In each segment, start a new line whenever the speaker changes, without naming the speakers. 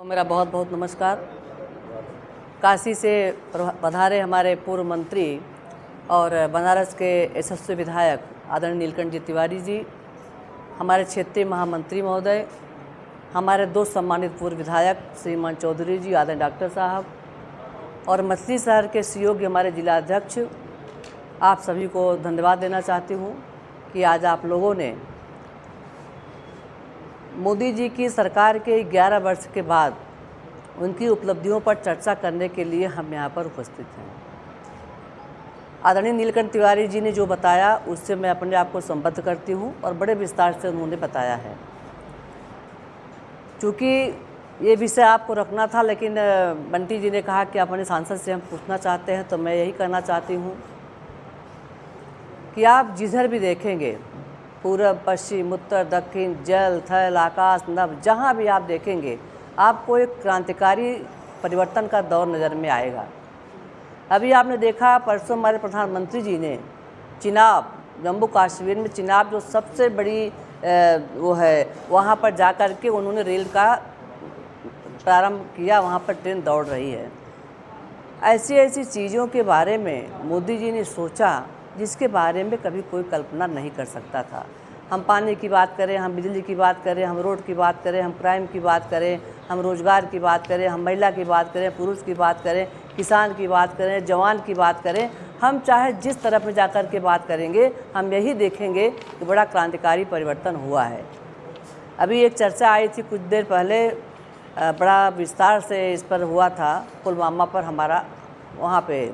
मेरा बहुत बहुत नमस्कार। काशी से पधारे हमारे पूर्व मंत्री और बनारस के यशस्वी विधायक आदरणीय नीलकंठ जी तिवारी जी, हमारे क्षेत्रीय महामंत्री महोदय, हमारे दो सम्मानित पूर्व विधायक श्रीमान चौधरी जी, आदरणीय डॉक्टर साहब, और मछली शहर के सुयोग्य हमारे जिला अध्यक्ष, आप सभी को धन्यवाद देना चाहती हूँ कि आज आप लोगों ने मोदी जी की सरकार के 11 वर्ष के बाद उनकी उपलब्धियों पर चर्चा करने के लिए हम यहाँ पर उपस्थित हैं। आदरणीय नीलकंठ तिवारी जी ने जो बताया उससे मैं अपने आप को संबद्ध करती हूँ और बड़े विस्तार से उन्होंने बताया है। चूँकि ये विषय आपको रखना था, लेकिन बंटी जी ने कहा कि अपने सांसद से हम पूछना चाहते हैं, तो मैं यही कहना चाहती हूँ कि आप जिधर भी देखेंगे, पूरब, पश्चिम, उत्तर, दक्षिण, जल, थल, आकाश, नभ, जहाँ भी आप देखेंगे आपको एक क्रांतिकारी परिवर्तन का दौर नज़र में आएगा। अभी आपने देखा परसों हमारे प्रधानमंत्री जी ने चिनाब, जम्मू कश्मीर में चिनाब जो सबसे बड़ी वो है, वहाँ पर जा कर के उन्होंने रेल का प्रारंभ किया, वहाँ पर ट्रेन दौड़ रही है। ऐसी ऐसी चीज़ों के बारे में मोदी जी ने सोचा जिसके बारे में कभी कोई कल्पना नहीं कर सकता था। हम पानी की बात करें, हम बिजली की बात करें, हम रोड की बात करें, हम क्राइम की बात करें, हम रोज़गार की बात करें, हम महिला की बात करें, पुरुष की बात करें, किसान की बात करें, जवान की बात करें, हम चाहे जिस तरफ में जाकर के बात करेंगे हम यही देखेंगे कि बड़ा क्रांतिकारी परिवर्तन हुआ है। अभी एक चर्चा आई थी कुछ देर पहले, बड़ा विस्तार से इस पर हुआ था, पुलवामा पर हमारा वहाँ पे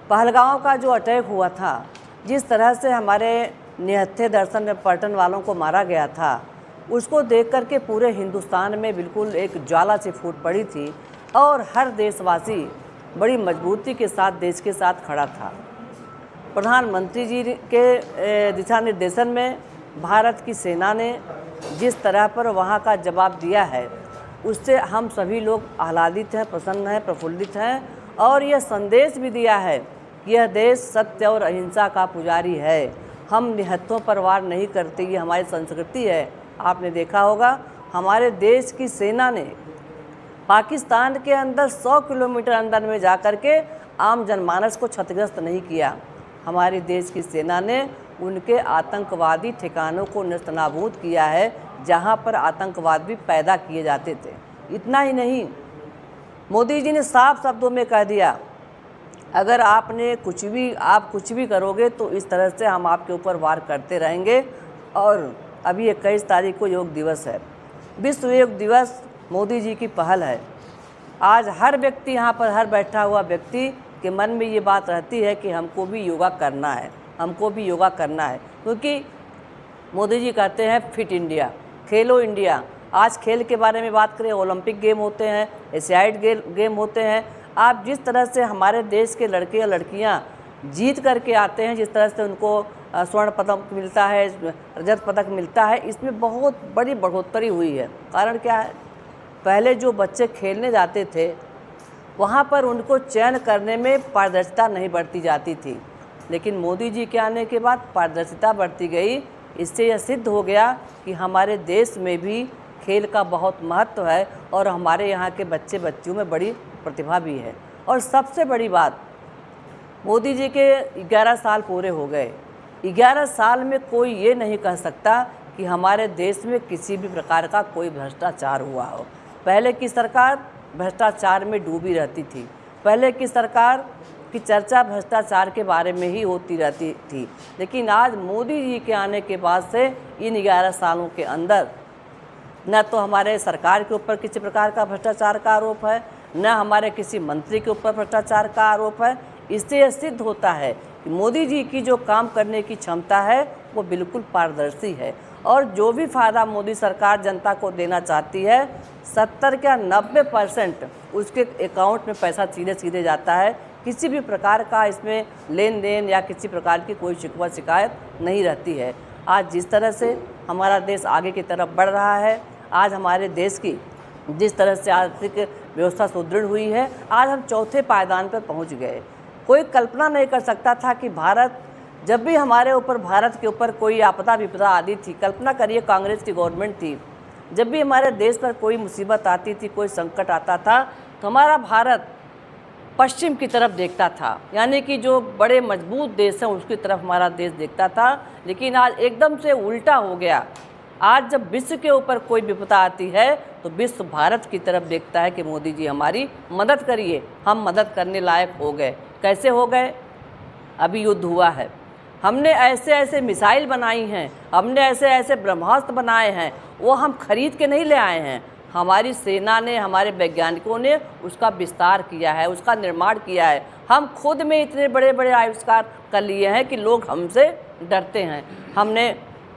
पहलगांव का जो अटैक हुआ था, जिस तरह से हमारे निहत्थे दर्शन में पर्यटन वालों को मारा गया था, उसको देख कर के पूरे हिंदुस्तान में बिल्कुल एक ज्वाला सी फूट पड़ी थी और हर देशवासी बड़ी मजबूती के साथ देश के साथ खड़ा था। प्रधानमंत्री जी के दिशा निर्देशन में भारत की सेना ने जिस तरह पर वहाँ का जवाब दिया है, उससे हम सभी लोग आह्लादित हैं, प्रसन्न हैं, प्रफुल्लित हैं, और यह संदेश भी दिया है कि यह देश सत्य और अहिंसा का पुजारी है। हम निहत्थों पर वार नहीं करते, ये हमारी संस्कृति है। आपने देखा होगा हमारे देश की सेना ने पाकिस्तान के अंदर 100 किलोमीटर अंदर में जा कर के आम जनमानस को क्षतिग्रस्त नहीं किया। हमारे देश की सेना ने उनके आतंकवादी ठिकानों को नेस्तनाबूद किया है, जहां पर आतंकवाद भी पैदा किए जाते थे। इतना ही नहीं, मोदी जी ने साफ शब्दों में कह दिया, अगर आप कुछ भी करोगे तो इस तरह से हम आपके ऊपर वार करते रहेंगे। और अभी 21 तारीख को योग दिवस है, विश्व योग दिवस मोदी जी की पहल है। आज हर व्यक्ति, यहाँ पर हर बैठा हुआ व्यक्ति के मन में ये बात रहती है कि हमको भी योगा करना है, हमको भी योगा करना है, क्योंकि मोदी जी कहते हैं फिट इंडिया, खेलो इंडिया। आज खेल के बारे में बात करें, ओलंपिक गेम होते हैं, एशियाड गेम होते हैं। आप जिस तरह से हमारे देश के लड़के या लड़कियां जीत करके आते हैं, जिस तरह से उनको स्वर्ण पदक मिलता है, रजत पदक मिलता है, इसमें बहुत बड़ी बढ़ोतरी हुई है। कारण क्या है, पहले जो बच्चे खेलने जाते थे वहाँ पर उनको चयन करने में पारदर्शिता नहीं बरती जाती थी, लेकिन मोदी जी के आने के बाद पारदर्शिता बढ़ती गई। इससे यह सिद्ध हो गया कि हमारे देश में भी खेल का बहुत महत्व है और हमारे यहाँ के बच्चे बच्चियों में बड़ी प्रतिभा भी है। और सबसे बड़ी बात, मोदी जी के 11 साल पूरे हो गए। 11 साल में कोई ये नहीं कह सकता कि हमारे देश में किसी भी प्रकार का कोई भ्रष्टाचार हुआ हो। पहले की सरकार भ्रष्टाचार में डूबी रहती थी, पहले की सरकार की चर्चा भ्रष्टाचार के बारे में ही होती रहती थी, लेकिन आज मोदी जी के आने के बाद से इन 11 सालों के अंदर न तो हमारे सरकार के ऊपर किसी प्रकार का भ्रष्टाचार का आरोप है, न हमारे किसी मंत्री के ऊपर भ्रष्टाचार का आरोप है। इससे यह सिद्ध होता है कि मोदी जी की जो काम करने की क्षमता है वो बिल्कुल पारदर्शी है, और जो भी फ़ायदा मोदी सरकार जनता को देना चाहती है, 70 या 90% उसके अकाउंट में पैसा सीधे सीधे जाता है। किसी भी प्रकार का इसमें लेन देन या किसी प्रकार की कोई शिकवा शिकायत नहीं रहती है। आज जिस तरह से हमारा देश आगे की तरफ बढ़ रहा है, आज हमारे देश की जिस तरह से आर्थिक व्यवस्था सुदृढ़ हुई है, आज हम चौथे पायदान पर पहुंच गए। कोई कल्पना नहीं कर सकता था कि भारत जब भी हमारे ऊपर, भारत के ऊपर कोई आपदा विपदा आती थी, कल्पना करिए कांग्रेस की गवर्नमेंट थी, जब भी हमारे देश पर कोई मुसीबत आती थी, कोई संकट आता था, तो हमारा भारत पश्चिम की तरफ देखता था, यानी कि जो बड़े मजबूत देश हैं उसकी तरफ हमारा देश देखता था। लेकिन आज एकदम से उल्टा हो गया। आज जब विश्व के ऊपर कोई विपदा आती है तो विश्व भारत की तरफ देखता है कि मोदी जी हमारी मदद करिए। हम मदद करने लायक हो गए। कैसे हो गए? अभी युद्ध हुआ है, हमने ऐसे ऐसे मिसाइल बनाई हैं, हमने ऐसे ऐसे ब्रह्मास्त्र बनाए हैं, वो हम खरीद के नहीं ले आए हैं। हमारी सेना ने, हमारे वैज्ञानिकों ने उसका विस्तार किया है, उसका निर्माण किया है। हम खुद में इतने बड़े बड़े आविष्कार कर लिए हैं कि लोग हमसे डरते हैं। हमने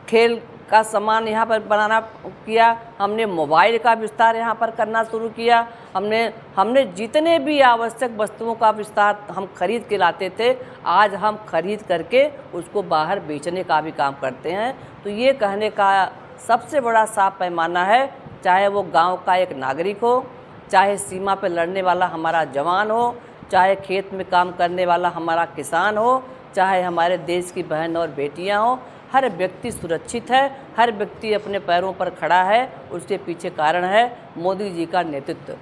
खेल का सामान यहाँ पर बनाना किया, हमने मोबाइल का विस्तार यहाँ पर करना शुरू किया, हमने जितने भी आवश्यक वस्तुओं का विस्तार हम खरीद के लाते थे, आज हम खरीद करके उसको बाहर बेचने का भी काम करते हैं। तो ये कहने का सबसे बड़ा साफ पैमाना है, चाहे वो गांव का एक नागरिक हो, चाहे सीमा पर लड़ने वाला हमारा जवान हो, चाहे खेत में काम करने वाला हमारा किसान हो, चाहे हमारे देश की बहन और बेटियां हो, हर व्यक्ति सुरक्षित है, हर व्यक्ति अपने पैरों पर खड़ा है। उसके पीछे कारण है मोदी जी का नेतृत्व।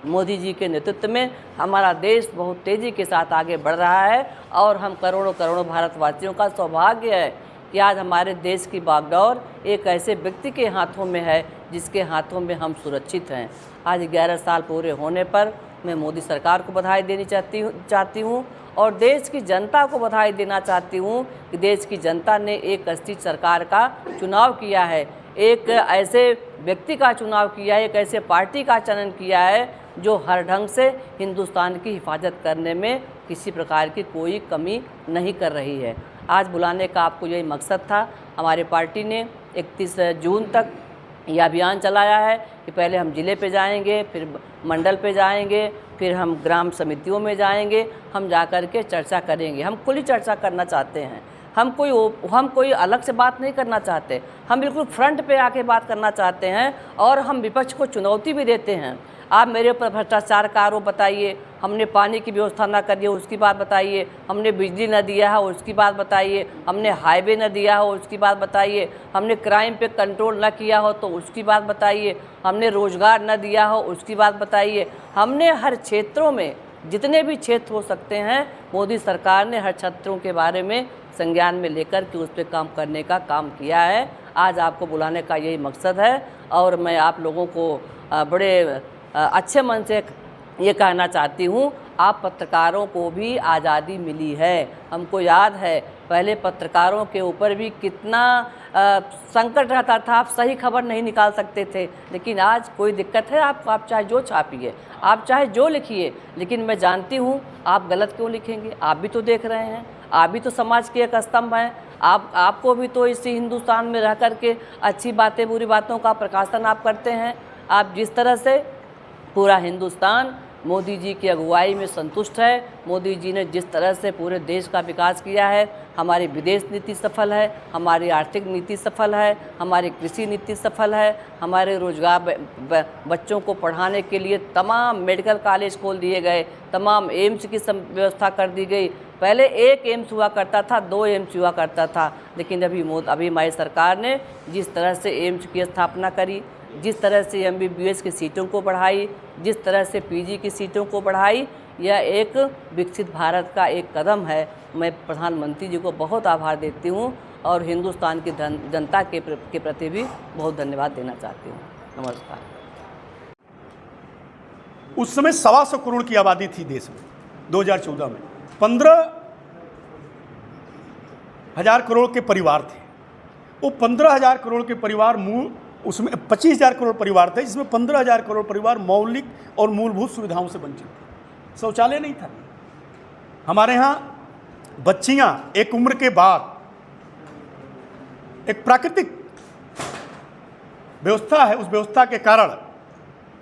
मोदी जी के नेतृत्व में हमारा देश बहुत तेज़ी के साथ आगे बढ़ रहा है और हम करोड़ों करोड़ों भारतवासियों का सौभाग्य है कि आज हमारे देश की बागडोर एक ऐसे व्यक्ति के हाथों में है जिसके हाथों में हम सुरक्षित हैं। आज 11 साल पूरे होने पर मैं मोदी सरकार को बधाई देनी चाहती हूँ और देश की जनता को बधाई देना चाहती हूँ कि देश की जनता ने एक अच्छी सरकार का चुनाव किया है, एक ऐसे व्यक्ति का चुनाव किया है, एक ऐसे पार्टी का चयन किया है जो हर ढंग से हिंदुस्तान की हिफाजत करने में किसी प्रकार की कोई कमी नहीं कर रही है। आज बुलाने का आपको यही मकसद था। हमारी पार्टी ने 31 जून तक यह अभियान चलाया है कि पहले हम ज़िले पे जाएंगे, फिर मंडल पे जाएंगे, फिर हम ग्राम समितियों में जाएंगे, हम जा कर के चर्चा करेंगे। हम खुली चर्चा करना चाहते हैं, हम कोई अलग से बात नहीं करना चाहते, हम बिल्कुल फ्रंट पे आके बात करना चाहते हैं और हम विपक्ष को चुनौती भी देते हैं। आप मेरे ऊपर भ्रष्टाचार का आरोप बताइए, हमने पानी की व्यवस्था ना करी हो उसकी बात बताइए, हमने बिजली न दिया हो उसकी बात बताइए, हमने हाईवे न दिया हो उसकी बात बताइए, हमने क्राइम पे कंट्रोल न किया हो तो उसकी बात बताइए, हमने रोज़गार न दिया हो उसकी बात बताइए। हमने हर क्षेत्रों में जितने भी क्षेत्र हो सकते हैं, मोदी सरकार ने हर क्षेत्रों के बारे में संज्ञान में लेकर के उस पर काम करने का काम किया है। आज आपको बुलाने का यही मकसद है और मैं आप लोगों को बड़े अच्छे मन से ये कहना चाहती हूँ, आप पत्रकारों को भी आज़ादी मिली है। हमको याद है पहले पत्रकारों के ऊपर भी कितना संकट रहता था, आप सही खबर नहीं निकाल सकते थे। लेकिन आज कोई दिक्कत है आपको, आप चाहे जो छापिए, आप चाहे जो लिखिए, लेकिन मैं जानती हूँ आप गलत क्यों लिखेंगे। आप भी तो देख रहे हैं, आप भी तो समाज के एक स्तंभ हैं। आपको भी तो इसी हिंदुस्तान में रह कर के अच्छी बातें बुरी बातों का प्रकाशन आप करते हैं। आप जिस तरह से पूरा हिंदुस्तान मोदी जी की अगुवाई में संतुष्ट है, मोदी जी ने जिस तरह से पूरे देश का विकास किया है, हमारी विदेश नीति सफल है, हमारी आर्थिक नीति सफल है, हमारी कृषि नीति सफल है, हमारे रोजगार बच्चों को पढ़ाने के लिए तमाम मेडिकल कॉलेज खोल दिए गए, तमाम एम्स की व्यवस्था कर दी गई। पहले एक एम्स हुआ करता था, 2 एम्स हुआ करता था, लेकिन अभी हमारी सरकार ने जिस तरह से एम्स की स्थापना करी, जिस तरह से MBBS की सीटों को बढ़ाई, जिस तरह से PG की सीटों को बढ़ाई, यह एक विकसित भारत का एक कदम है। मैं प्रधानमंत्री जी को बहुत आभार देती हूँ और हिंदुस्तान की जनता के प्रति भी बहुत धन्यवाद देना चाहती हूँ। नमस्कार।
उस समय 125 करोड़ की आबादी थी देश में 2014 में, 15,000 करोड़ के परिवार थे। वो 15,000 करोड़ के परिवार उसमें 25,000 करोड़ परिवार थे, जिसमें 15,000 करोड़ परिवार मौलिक और मूलभूत सुविधाओं से वंचित थे। शौचालय नहीं था। हमारे यहाँ बच्चियां एक उम्र के बाद, एक प्राकृतिक व्यवस्था है, उस व्यवस्था के कारण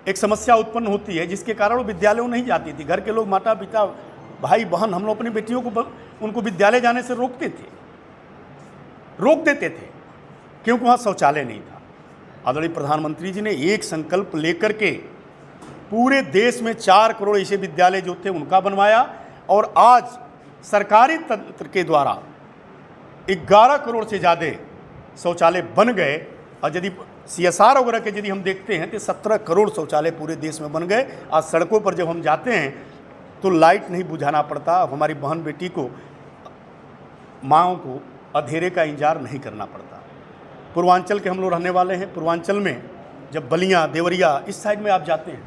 एक समस्या उत्पन्न होती है, जिसके कारण वो विद्यालयों नहीं जाती थी। घर के लोग, माता पिता, भाई बहन, हम लोग अपनी बेटियों को उनको विद्यालय जाने से रोक देते थे, क्योंकि वहाँ शौचालय नहीं था। आदरणीय प्रधानमंत्री जी ने एक संकल्प लेकर के पूरे देश में 4 करोड़ ऐसे विद्यालय जो थे उनका बनवाया और आज सरकारी तंत्र के द्वारा 11 करोड़ से ज़्यादा शौचालय बन गए। और यदि CSR वगैरह के यदि हम देखते हैं तो 17 करोड़ शौचालय पूरे देश में बन गए। आज सड़कों पर जब हम जाते हैं तो लाइट नहीं बुझाना पड़ता, हमारी बहन बेटी को, माँओं को अंधेरे का इंतजार नहीं करना पड़ता। पूर्वांचल के हम लोग रहने वाले हैं। पूर्वांचल में जब बलिया, देवरिया इस साइड में आप जाते हैं,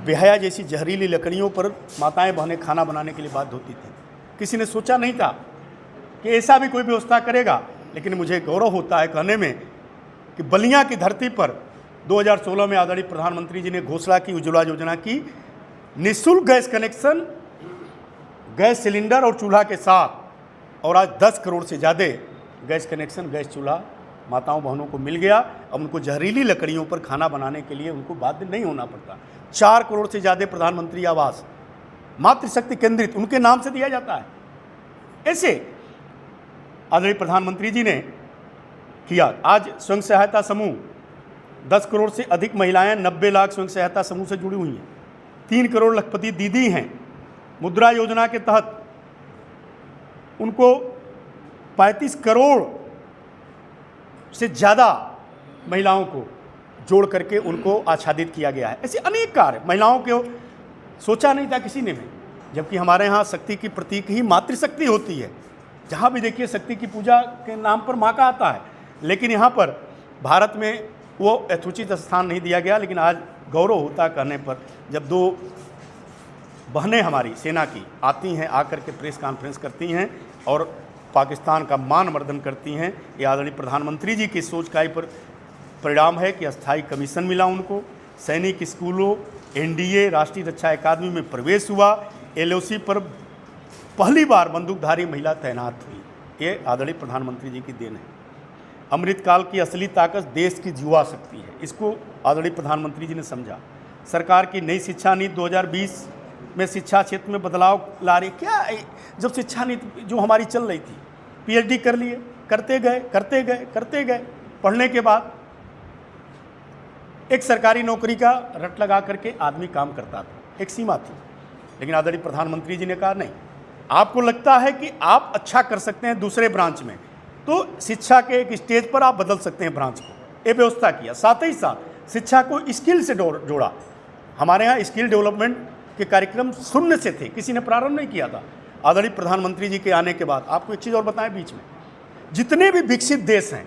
बेहया जैसी जहरीली लकड़ियों पर माताएं बहनें खाना बनाने के लिए बाध्य होती थी। किसी ने सोचा नहीं था कि ऐसा भी कोई व्यवस्था करेगा, लेकिन मुझे गौरव होता है कहने में कि बलिया की धरती पर 2016 में आदरणीय प्रधानमंत्री जी ने घोषणा की उज्ज्वला योजना की, निःशुल्क गैस कनेक्शन, गैस सिलेंडर और चूल्हा के साथ। और आज 10 करोड़ से ज़्यादा गैस कनेक्शन, गैस चूल्हा माताओं बहनों को मिल गया। अब उनको जहरीली लकड़ियों पर खाना बनाने के लिए उनको बाध्य नहीं होना पड़ता। 4 करोड़ से ज़्यादा प्रधानमंत्री आवास मातृशक्ति केंद्रित उनके नाम से दिया जाता है। ऐसे आदरणीय प्रधानमंत्री जी ने किया। आज स्वयं सहायता समूह 10 करोड़ से अधिक महिलाएं 90 लाख स्वयं सहायता समूह से जुड़ी हुई हैं। 3 करोड़ लखपति दीदी हैं। मुद्रा योजना के तहत उनको 35 करोड़ से ज़्यादा महिलाओं को जोड़ करके उनको आच्छादित किया गया है। ऐसे अनेक कार्य महिलाओं को सोचा नहीं था किसी ने भी, जबकि हमारे यहाँ शक्ति की प्रतीक ही मातृशक्ति होती है। जहाँ भी देखिए शक्ति की पूजा के नाम पर माँ का आता है, लेकिन यहाँ पर भारत में वो यथोचित स्थान नहीं दिया गया। लेकिन आज गौरव होता कहने पर जब 2 बहनें हमारी सेना की आती हैं, आकर के प्रेस कॉन्फ्रेंस करती हैं और पाकिस्तान का मान मर्दन करती हैं। ये आदरणीय प्रधानमंत्री जी की सोच का ही परिणाम है कि अस्थायी कमीशन मिला उनको। सैनिक स्कूलों, NDA राष्ट्रीय रक्षा अकादमी में प्रवेश हुआ। LOC पर पहली बार बंदूकधारी महिला तैनात हुई। ये आदरणीय प्रधानमंत्री जी की देन है। अमृतकाल की असली ताकत देश की युवा शक्ति है, इसको आदरणीय प्रधानमंत्री जी ने समझा। सरकार की नई शिक्षा नीति 2020 में शिक्षा क्षेत्र में बदलाव ला रही। क्या जब शिक्षा नीति जो हमारी चल रही थी, PhD कर लिए, करते गए, पढ़ने के बाद एक सरकारी नौकरी का रट लगा करके आदमी काम करता था, एक सीमा थी। लेकिन आदरणीय प्रधानमंत्री जी ने कहा नहीं, आपको लगता है कि आप अच्छा कर सकते हैं दूसरे ब्रांच में, तो शिक्षा के एक स्टेज पर आप बदल सकते हैं ब्रांच को। ये व्यवस्था किया। साथ ही साथ शिक्षा को स्किल से जोड़ा। हमारे यहाँ स्किल डेवलपमेंट के कार्यक्रम शून्य से थे, किसी ने प्रारंभ नहीं किया था। आदरणीय प्रधानमंत्री जी के आने के बाद आपको एक चीज़ और बताएं, बीच में जितने भी विकसित देश हैं,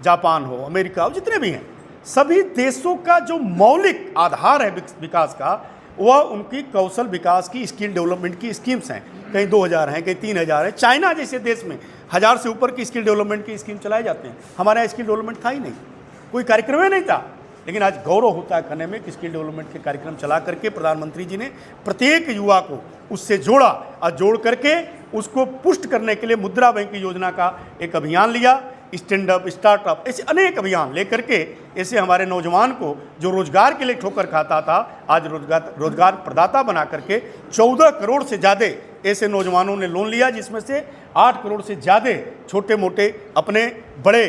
जापान हो, अमेरिका हो, जितने भी हैं, सभी देशों का जो मौलिक आधार है विकास का, वह उनकी कौशल विकास की, स्किल डेवलपमेंट की स्कीम्स हैं। कहीं 2000 हैं, कहीं 3000 हैं। चाइना जैसे देश में 1000 से ऊपर की स्किल डेवलपमेंट की स्कीम चलाए जाते हैं। हमारे यहाँ स्किल डेवलपमेंट था ही नहीं, कोई कार्यक्रम ही नहीं था। लेकिन आज गौरव होता है कहने में कि स्किल डेवलपमेंट के कार्यक्रम चला करके प्रधानमंत्री जी ने प्रत्येक युवा को उससे जोड़ा और जोड़ करके उसको पुष्ट करने के लिए मुद्रा बैंक योजना का एक अभियान लिया। स्टैंड अप, स्टार्टअप, ऐसे अनेक अभियान लेकर के ऐसे हमारे नौजवान को जो रोजगार के लिए ठोकर खाता था, आज रोजगार प्रदाता बना करके 14 करोड़ से ज़्यादा ऐसे नौजवानों ने लोन लिया, जिसमें से 8 करोड़ से ज़्यादा छोटे मोटे अपने बड़े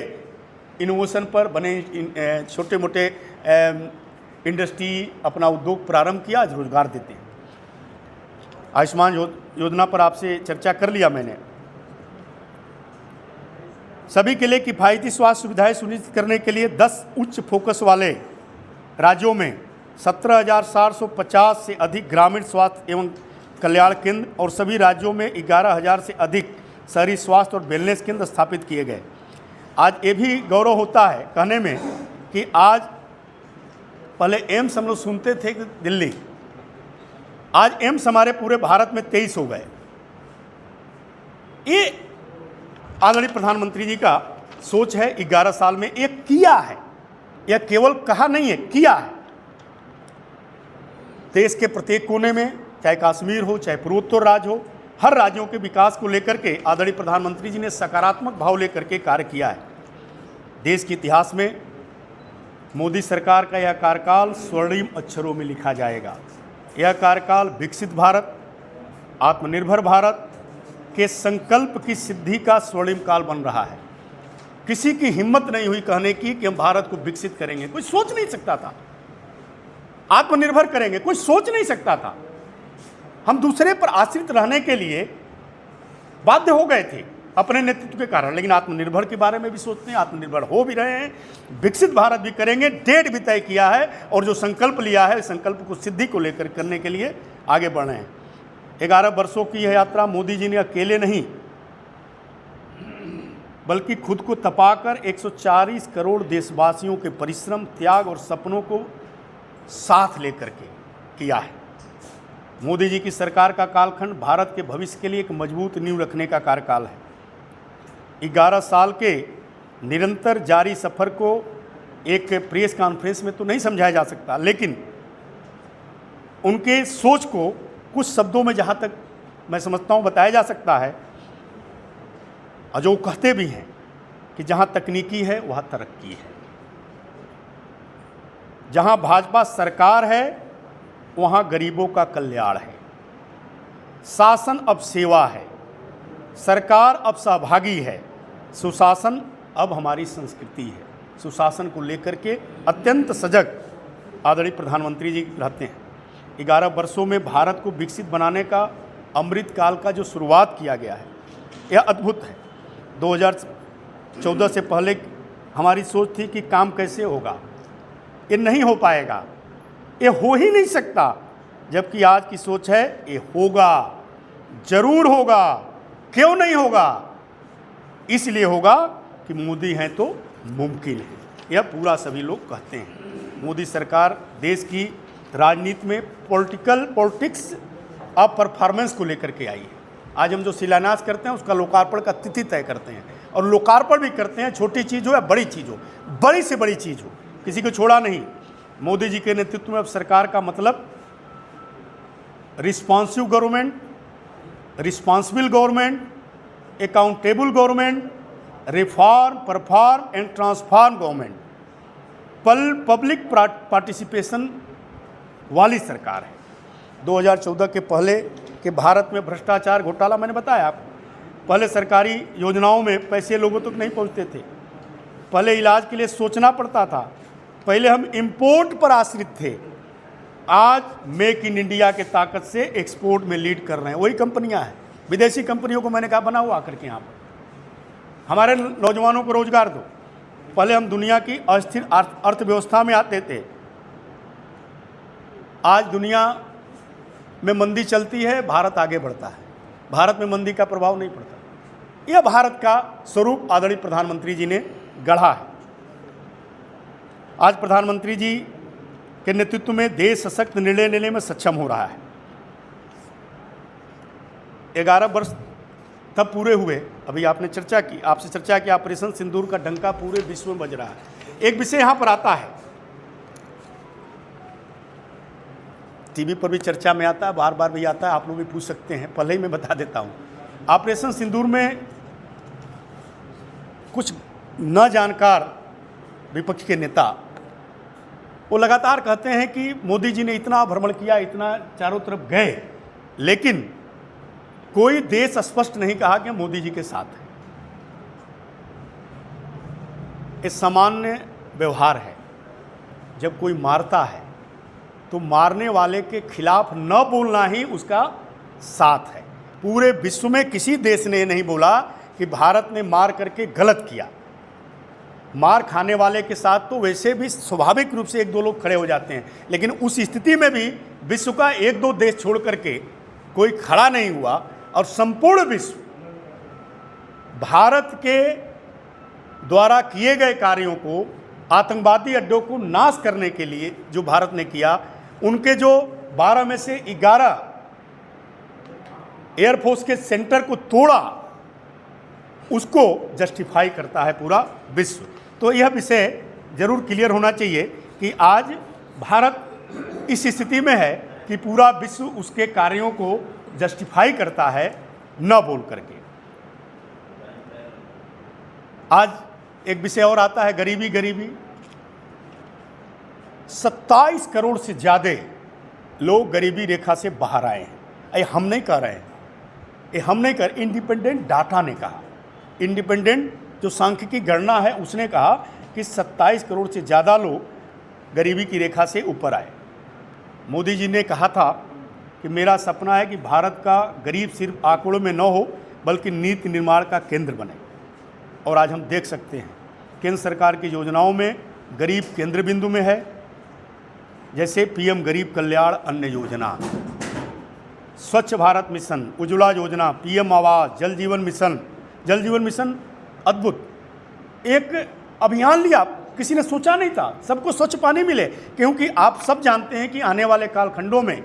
इनोवेशन पर बने छोटे मोटे इंडस्ट्री, अपना उद्योग प्रारंभ किया, आज रोजगार देते हैं। आयुष्मान योजना पर आपसे चर्चा कर लिया मैंने। सभी के लिए किफ़ायती स्वास्थ्य सुविधाएं सुनिश्चित करने के लिए 10 उच्च फोकस वाले राज्यों में 17,450 से अधिक ग्रामीण स्वास्थ्य एवं कल्याण केंद्र और सभी राज्यों में 11,000 से अधिक शहरी स्वास्थ्य और वेलनेस केंद्र स्थापित किए गए। आज ये भी गौरव होता है कहने में कि आज पहले एम्स हम लोग सुनते थे कि दिल्ली, आज एम्स हमारे पूरे भारत में 23 हो गए। ये आदरणीय प्रधानमंत्री जी का सोच है। 11 साल में एक किया है, यह केवल कहा नहीं है, किया है। देश के प्रत्येक कोने में, चाहे कश्मीर हो, चाहे पूर्वोत्तर राज्य हो, हर राज्यों के विकास को लेकर के आदरणीय प्रधानमंत्री जी ने सकारात्मक भाव लेकर के कार्य किया है। देश के इतिहास में मोदी सरकार का यह कार्यकाल स्वर्णिम अक्षरों में लिखा जाएगा। यह कार्यकाल विकसित भारत, आत्मनिर्भर भारत के संकल्प की सिद्धि का स्वर्णिम काल बन रहा है। किसी की हिम्मत नहीं हुई कहने की कि हम भारत को विकसित करेंगे, कोई सोच नहीं सकता था। आत्मनिर्भर करेंगे, कोई सोच नहीं सकता था। हम दूसरे पर आश्रित रहने के लिए बाध्य हो गए थे। अपने नेतृत्व के कारण, लेकिन आत्मनिर्भर के बारे में भी सोचते हैं, आत्मनिर्भर हो भी रहे हैं, विकसित भारत भी करेंगे, डेट भी तय किया है और जो संकल्प लिया है संकल्प को सिद्धि को लेकर करने के लिए आगे बढ़ रहे हैं। 11 वर्षों की यह यात्रा मोदी जी ने अकेले नहीं बल्कि खुद को तपाकर 140 करोड़ देशवासियों के परिश्रम, त्याग और सपनों को साथ लेकर के किया है। मोदी जी की सरकार का कालखंड भारत के भविष्य के लिए एक मजबूत नींव रखने का कार्यकाल है। 11 साल के निरंतर जारी सफ़र को एक प्रेस कॉन्फ्रेंस में तो नहीं समझाया जा सकता, लेकिन उनके सोच को कुछ शब्दों में जहाँ तक मैं समझता हूँ बताया जा सकता है, और जो कहते भी हैं कि जहाँ तकनीकी है वहाँ तरक्की है, जहाँ भाजपा सरकार है वहाँ गरीबों का कल्याण है, शासन अब सेवा है, सरकार अब सहभागी है, सुशासन अब हमारी संस्कृति है। सुशासन को लेकर के अत्यंत सजग आदरणीय प्रधानमंत्री जी रहते हैं। 11 वर्षों में भारत को विकसित बनाने का अमृत काल का जो शुरुआत किया गया है यह अद्भुत है। 2014 से पहले हमारी सोच थी कि काम कैसे होगा, ये नहीं हो पाएगा, ये हो ही नहीं सकता, जबकि आज की सोच है ये होगा, जरूर होगा। क्यों नहीं होगा? इसलिए होगा कि मोदी हैं तो मुमकिन है, यह पूरा सभी लोग कहते हैं। मोदी सरकार देश की राजनीति में पॉलिटिक्स ऑफ परफॉर्मेंस को लेकर के आई है। आज हम जो शिलान्यास करते हैं उसका लोकार्पण का तिथि तय करते हैं, और लोकार्पण भी करते हैं, छोटी चीज़ हो या बड़ी चीज़ हो, बड़ी से बड़ी चीज़ हो, किसी को छोड़ा नहीं। मोदी जी के नेतृत्व में अब सरकार का मतलब responsive government, responsible government, accountable government, reform, perform and transform government, public participation वाली सरकार है। 2014 के पहले के भारत में भ्रष्टाचार, घोटाला मैंने बताया आपको। पहले सरकारी योजनाओं में पैसे लोगों तक नहीं पहुंचते थे, पहले इलाज के लिए सोचना पड़ता था, पहले हम इंपोर्ट पर आश्रित थे। आज मेक इन इंडिया के ताकत से एक्सपोर्ट में लीड कर रहे हैं वही कंपनियां हैं। विदेशी कंपनियों को मैंने कहा बनाओ आकर के यहाँ पर, हमारे नौजवानों को रोजगार दो। पहले हम दुनिया की अस्थिर अर्थव्यवस्था में आते थे, आज दुनिया में मंदी चलती है, भारत आगे बढ़ता है, भारत में मंदी का प्रभाव नहीं पड़ता। यह भारत का स्वरूप आदरणीय प्रधानमंत्री जी ने गढ़ा है। आज प्रधानमंत्री जी के नेतृत्व में देश सशक्त निर्णय लेने में सक्षम हो रहा है। 11 वर्ष तब पूरे हुए, अभी आपने चर्चा की, आपसे चर्चा की, ऑपरेशन सिंदूर का डंका पूरे विश्व में बज रहा है। एक विषय यहाँ पर आता है, टीवी पर भी चर्चा में आता है, बार बार भी आता है, आप लोग भी पूछ सकते हैं, पहले ही मैं बता देता हूँ। ऑपरेशन सिंदूर में कुछ न जानकार विपक्ष के नेता वो लगातार कहते हैं कि मोदी जी ने इतना भ्रमण किया, इतना चारों तरफ गए, लेकिन कोई देश स्पष्ट नहीं कहा कि मोदी जी के साथ है। ये सामान्य व्यवहार है। जब कोई मारता है तो मारने वाले के खिलाफ न बोलना ही उसका साथ है। पूरे विश्व में किसी देश ने नहीं बोला कि भारत ने मार करके गलत किया। मार खाने वाले के साथ तो वैसे भी स्वाभाविक रूप से एक दो लोग खड़े हो जाते हैं, लेकिन उस स्थिति में भी विश्व का एक दो देश छोड़ करके कोई खड़ा नहीं हुआ, और संपूर्ण विश्व भारत के द्वारा किए गए कार्यों को, आतंकवादी अड्डों को नाश करने के लिए जो भारत ने किया, उनके जो 12 में से 11 एयरफोर्स के सेंटर को तोड़ा, उसको जस्टिफाई करता है पूरा विश्व। तो यह विषय जरूर क्लियर होना चाहिए कि आज भारत इस स्थिति में है कि पूरा विश्व उसके कार्यों को जस्टिफाई करता है, न बोल करके। आज एक विषय और आता है, गरीबी। 27 करोड़ से ज़्यादा लोग गरीबी रेखा से बाहर आए हैं। ये हम नहीं कह रहे हैं, ये हम नहीं कर, इंडिपेंडेंट डाटा ने कहा, इंडिपेंडेंट जो सांख्यिकी गणना है उसने कहा कि 27 करोड़ से ज़्यादा लोग गरीबी की रेखा से ऊपर आए। मोदी जी ने कहा था कि मेरा सपना है कि भारत का गरीब सिर्फ आंकड़ों में न हो, बल्कि नीति निर्माण का केंद्र बने। और आज हम देख सकते हैं केंद्र सरकार की योजनाओं में गरीब केंद्र बिंदु में है, जैसे पीएम गरीब कल्याण अन्न योजना, स्वच्छ भारत मिशन, उज्ज्वला योजना, पीएम आवास, जल जीवन मिशन। जल जीवन मिशन अद्भुत एक अभियान लिया, किसी ने सोचा नहीं था सबको स्वच्छ पानी मिले, क्योंकि आप सब जानते हैं कि आने वाले कालखंडों में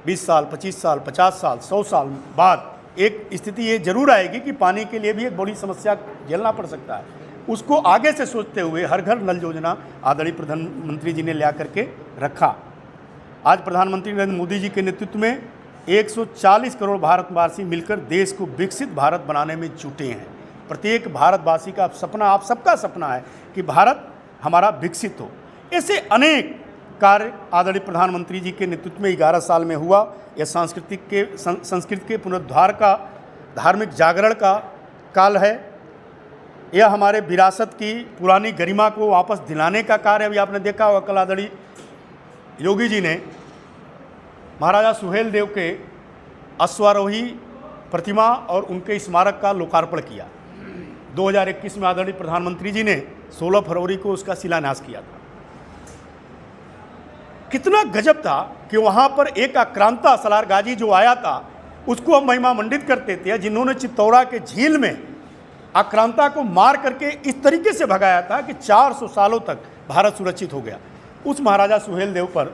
20 साल, 25 साल, 50 साल, 100 साल बाद एक स्थिति ये जरूर आएगी कि पानी के लिए भी एक बड़ी समस्या झेलना पड़ सकता है। उसको आगे से सोचते हुए हर घर नल योजना आदरणीय प्रधानमंत्री जी ने ला करके रखा। आज प्रधानमंत्री नरेंद्र मोदी जी के नेतृत्व में 140 करोड़ भारतवासी मिलकर देश को विकसित भारत बनाने में जुटे हैं। प्रत्येक भारतवासी का सपना, आप सबका सपना है कि भारत हमारा विकसित हो। ऐसे अनेक कार्य आदरणीय प्रधानमंत्री जी के नेतृत्व में 11 साल में हुआ। यह संस्कृति के पुनरुद्धार का, धार्मिक जागरण का काल है। यह हमारे विरासत की पुरानी गरिमा को वापस दिलाने का कार्य। अभी आपने देखा होगा कल आदरणीय योगी जी ने महाराजा सुहेलदेव के अश्वारोही प्रतिमा और उनके स्मारक का लोकार्पण किया। 2021 में आदरणीय प्रधानमंत्री जी ने 16 फरवरी को उसका शिलान्यास किया था। कितना गजब था कि वहाँ पर एक आक्रांता सलार गाजी जो आया था उसको हम महिमा मंडित करते थे, जिन्होंने चित्तौरा के झील में आक्रांता को मार करके इस तरीके से भगाया था कि 400 सालों तक भारत सुरक्षित हो गया। उस महाराजा सुहेलदेव पर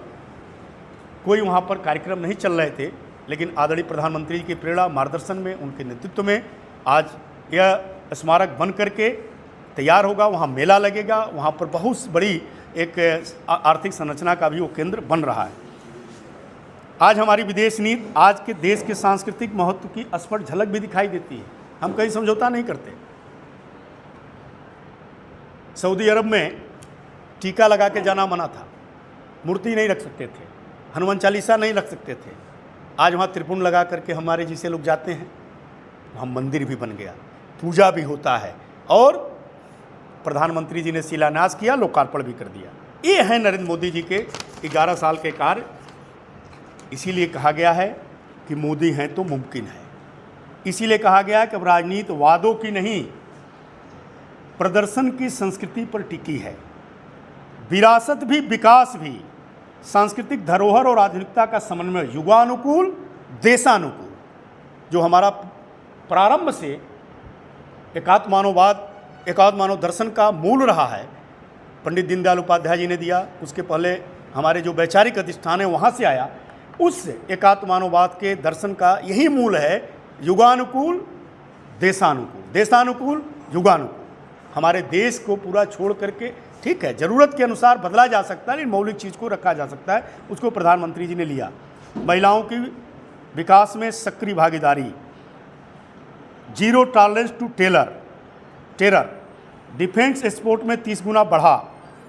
कोई वहाँ पर कार्यक्रम नहीं चल रहे थे, लेकिन आदरणीय प्रधानमंत्री जी की प्रेरणा मार्गदर्शन में, उनके नेतृत्व में आज यह स्मारक बन करके तैयार होगा। वहाँ मेला लगेगा, वहाँ पर बहुत बड़ी एक आर्थिक संरचना का भी वो केंद्र बन रहा है। आज हमारी विदेश नीति आज के देश के सांस्कृतिक महत्व की स्पष्ट झलक भी दिखाई देती है। हम कहीं समझौता नहीं करते। सऊदी अरब में टीका लगा के जाना मना था, मूर्ति नहीं रख सकते थे, हनुमान चालीसा नहीं रख सकते थे। आज वहाँ त्रिपुंड लगा करके हमारे जैसे लोग जाते हैं, वहाँ मंदिर भी बन गया, पूजा भी होता है और प्रधानमंत्री जी ने शिलान्यास किया, लोकार्पण भी कर दिया। ये है नरेंद्र मोदी जी के 11 साल के कार्य। इसीलिए कहा गया है कि मोदी हैं तो मुमकिन है। इसीलिए कहा गया है कि अब राजनीति वादों की नहीं, प्रदर्शन की संस्कृति पर टिकी है। विरासत भी विकास भी, सांस्कृतिक धरोहर और आधुनिकता का समन्वय, युगानुकूल देशानुकूल, जो हमारा प्रारंभ से एकात्म मानव दर्शन का मूल रहा है, पंडित दीनदयाल उपाध्याय जी ने दिया। उसके पहले हमारे जो वैचारिक अधिष्ठान है वहाँ से आया। उस एकात्म मानववाद के दर्शन का यही मूल है, युगानुकूल देशानुकूल, देशानुकूल युगानुकूल। हमारे देश को पूरा छोड़ करके, ठीक है, ज़रूरत के अनुसार बदला जा सकता है, लेकिन मौलिक चीज़ को रखा जा सकता है। उसको प्रधानमंत्री जी ने लिया। महिलाओं की विकास में सक्रिय भागीदारी, zero tolerance to terror, defence export में 30 गुना बढ़ा,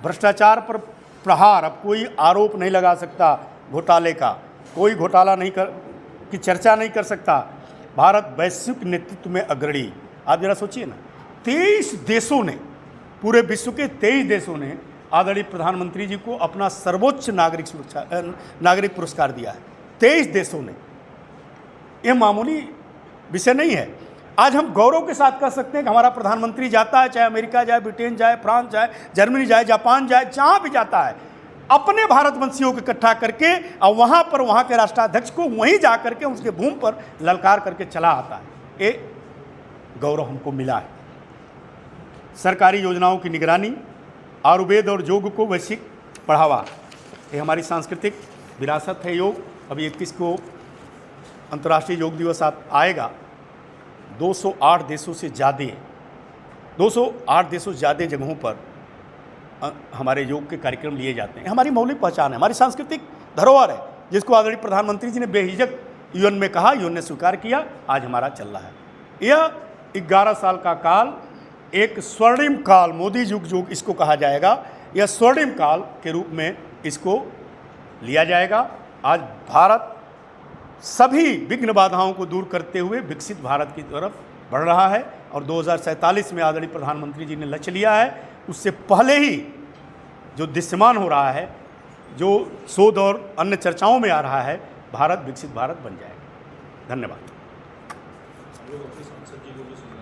भ्रष्टाचार पर प्रहार, अब कोई आरोप नहीं लगा सकता घोटाले का, कोई घोटाला नहीं की चर्चा नहीं कर सकता। भारत वैश्विक नेतृत्व में अग्रणी। आप जरा सोचिए ना, 23 देशों ने, पूरे विश्व के 23 देशों ने आदरणीय प्रधानमंत्री जी को अपना सर्वोच्च नागरिक पुरस्कार दिया है। 23 देशों ने। यह मामूली विषय नहीं है। आज हम गौरव के साथ कह सकते हैं कि हमारा प्रधानमंत्री जाता है, चाहे अमेरिका जाए, ब्रिटेन जाए, फ्रांस जाए, जर्मनी जाए, जापान जाए, जहाँ भी जाता है, अपने भारतवंशियों को इकट्ठा करके और वहाँ पर वहाँ के राष्ट्राध्यक्ष को वहीं जा करके उसके भूमि पर ललकार करके चला आता है। ये गौरव हमको मिला है। सरकारी योजनाओं की निगरानी, आयुर्वेद और योग को वैश्विक बढ़ावा, ये हमारी सांस्कृतिक विरासत है। योग अभी 21 को अंतर्राष्ट्रीय योग दिवस आएगा। 208 देशों से ज़्यादा जगहों पर हमारे योग के कार्यक्रम लिए जाते हैं। हमारी मौलिक पहचान है, हमारी सांस्कृतिक धरोहर है, जिसको आदरणीय प्रधानमंत्री जी ने बेहिचक यूएन में कहा, यूएन ने स्वीकार किया, आज हमारा चल रहा है। यह 11 साल का काल एक स्वर्णिम काल, मोदी युग इसको कहा जाएगा। यह स्वर्णिम काल के रूप में इसको लिया जाएगा। आज भारत सभी विघ्न बाधाओं को दूर करते हुए विकसित भारत की तरफ बढ़ रहा है और 2047 में आदरणीय प्रधानमंत्री जी ने लक्ष्य लिया है। उससे पहले ही जो दृश्यमान हो रहा है, जो शोध और अन्य चर्चाओं में आ रहा है, भारत विकसित भारत बन जाएगा। धन्यवाद।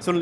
सुन